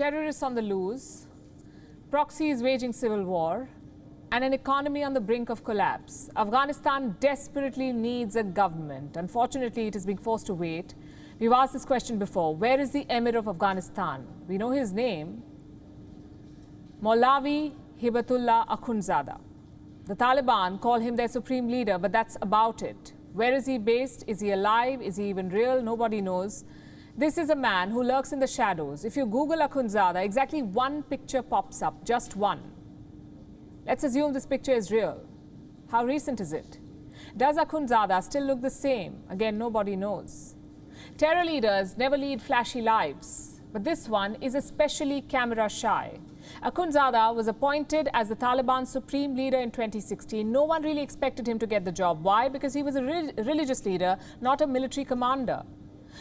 terrorists on the loose, proxies waging civil war, and an economy on the brink of collapse. Afghanistan desperately needs a government. Unfortunately, it is being forced to wait. We've asked this question before. Where is the Emir of Afghanistan? We know his name, Maulavi Hibatullah Akhundzada. The Taliban call him their supreme leader, but that's about it. Where is he based? Is he alive? Is he even real? Nobody knows. This is a man who lurks in the shadows. If you Google Akhundzada, exactly one picture pops up, just one. Let's assume this picture is real. How recent is it? Does Akhundzada still look the same? Again, nobody knows. Terror leaders never lead flashy lives, but this one is especially camera shy. Akhundzada was appointed as the Taliban supreme leader in 2016. No one really expected him to get the job. Why? Because he was a religious leader, not a military commander.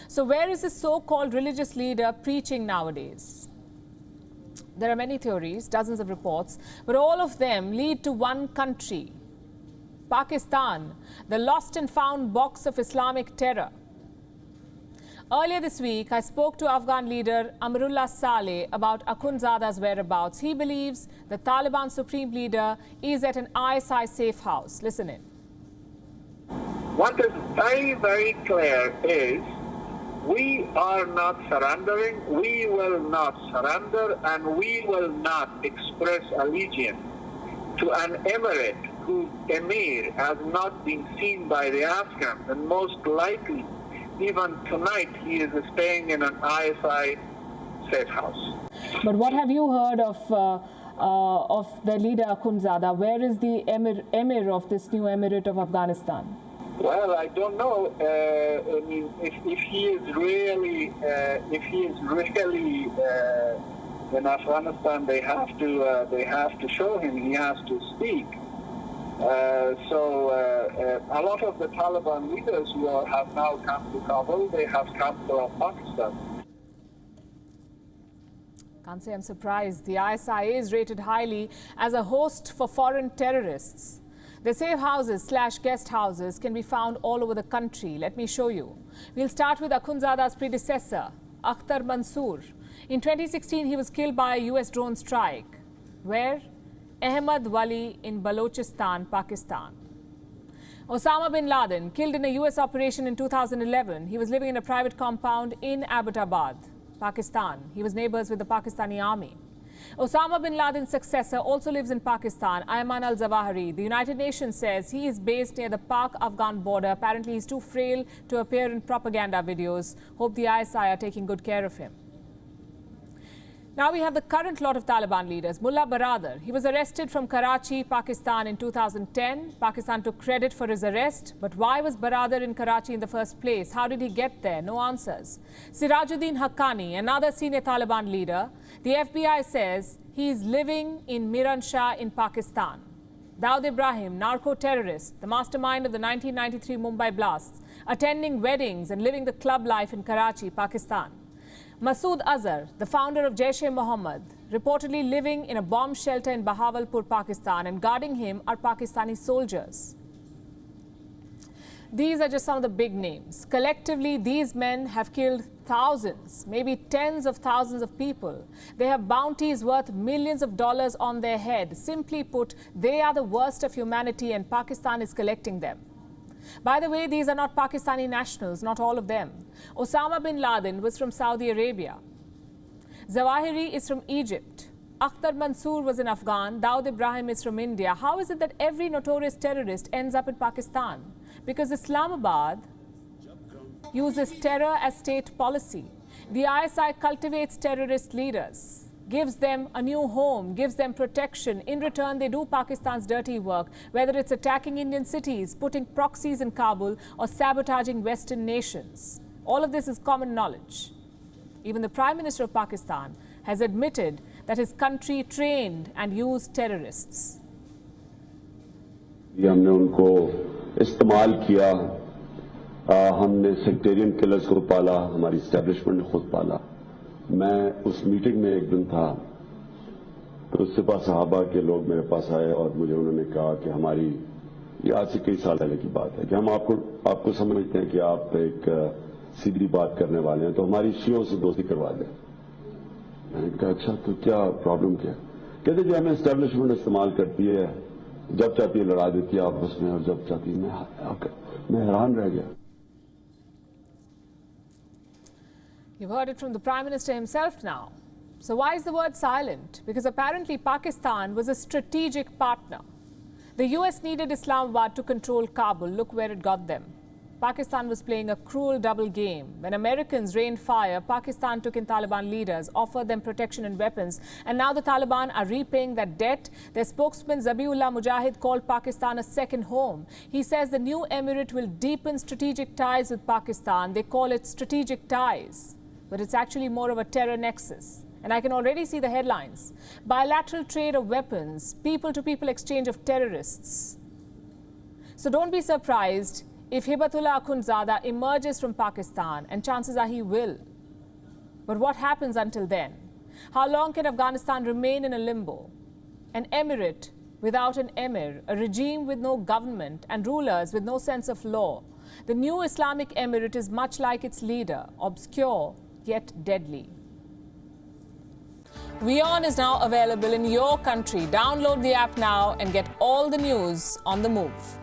So where is this so-called religious leader preaching nowadays? There are many theories, dozens of reports, but all of them lead to one country, Pakistan, the lost and found box of Islamic terror. Earlier this week, I spoke to Afghan leader Amrullah Saleh about Akhundzada's whereabouts. He believes the Taliban supreme leader is at an ISI safe house. Listen in. What is very, very clear is we are not surrendering, we will not surrender, and we will not express allegiance to an emirate whose emir has not been seen by the Afghans, and most likely, even tonight, he is staying in an ISI safe house. But what have you heard of the leader Akhundzada? Where is the emir of this new emirate of Afghanistan? Well, I don't know. I mean, if he is really, in Afghanistan, they have to show him. He has to speak. A lot of the Taliban leaders who have now come to Kabul, they have come from Pakistan. Can't say I'm surprised. The ISI is rated highly as a host for foreign terrorists. The safe houses / guest houses can be found all over the country. Let me show you. We'll start with Akhundzada's predecessor, Akhtar Mansoor. In 2016, he was killed by a US drone strike. Where? Ahmad Wali in Balochistan, Pakistan. Osama bin Laden, killed in a US operation in 2011. He was living in a private compound in Abbottabad, Pakistan. He was neighbors with the Pakistani army. Osama bin Laden's successor also lives in Pakistan, Ayman al-Zawahiri. The United Nations says he is based near the Pak-Afghan border. Apparently, he's too frail to appear in propaganda videos. Hope the ISI are taking good care of him. Now we have the current lot of Taliban leaders, Mullah Baradar. He was arrested from Karachi, Pakistan in 2010. Pakistan took credit for his arrest. But why was Baradar in Karachi in the first place? How did he get there? No answers. Sirajuddin Haqqani, another senior Taliban leader. The FBI says he is living in Miran Shah in Pakistan. Dawood Ibrahim, narco-terrorist, the mastermind of the 1993 Mumbai blasts, attending weddings and living the club life in Karachi, Pakistan. Masood Azhar, the founder of Jaish-e-Mohammed, reportedly living in a bomb shelter in Bahawalpur, Pakistan, and guarding him are Pakistani soldiers. These are just some of the big names. Collectively, these men have killed thousands, maybe tens of thousands of people. They have bounties worth millions of dollars on their head. Simply put, they are the worst of humanity, and Pakistan is collecting them. By the way, these are not Pakistani nationals, not all of them. Osama bin Laden was from Saudi Arabia. Zawahiri is from Egypt. Akhtar Mansoor was an Afghan. Dawood Ibrahim is from India. How is it that every notorious terrorist ends up in Pakistan? Because Islamabad uses terror as state policy. The ISI cultivates terrorist leaders, gives them a new home, gives them protection. In return, they do Pakistan's dirty work, whether it's attacking Indian cities, putting proxies in Kabul, or sabotaging Western nations. All of this is common knowledge. Even the Prime Minister of Pakistan has admitted that his country trained and used terrorists. हमने उनको इस्तेमाल किया, हमने sectarian killers को पाला, हमारी establishment ने खुद पाला। मैं उस मीटिंग में एक दिन था तो सिपा साहबा के लोग मेरे पास आए और मुझे उन्होंने कहा कि हमारी, ये आज से कई साल पहले की बात है, कि हम आपको समझते हैं कि आप एक सीधी बात करने वाले हैं, तो हमारी शियों से दोस्ती करवा दें। मैंने कहा अच्छा तो क्या प्रॉब्लम क्या? कहते जी हमें एस्टेब्लिशमेंट इस्तेमाल करती है, जब चाहती है लड़ा देती है आपस में और जब चाहती है मैं हैरान रह गया. You've heard it from the Prime Minister himself now. So why is the word silent? Because apparently Pakistan was a strategic partner. The US needed Islamabad to control Kabul. Look where it got them. Pakistan was playing a cruel double game. When Americans rained fire, Pakistan took in Taliban leaders, offered them protection and weapons, and now the Taliban are repaying that debt. Their spokesman Zabiullah Mujahid called Pakistan a second home. He says the new emirate will deepen strategic ties with Pakistan. They call it strategic ties, but it's actually more of a terror nexus. And I can already see the headlines. Bilateral trade of weapons, people-to-people exchange of terrorists. So don't be surprised if Hibatullah Akhundzada emerges from Pakistan, and chances are he will. But what happens until then? How long can Afghanistan remain in a limbo? An emirate without an emir, a regime with no government and rulers with no sense of law. The new Islamic emirate is much like its leader, obscure yet deadly. WION is now available in your country. Download the app now and get all the news on the move.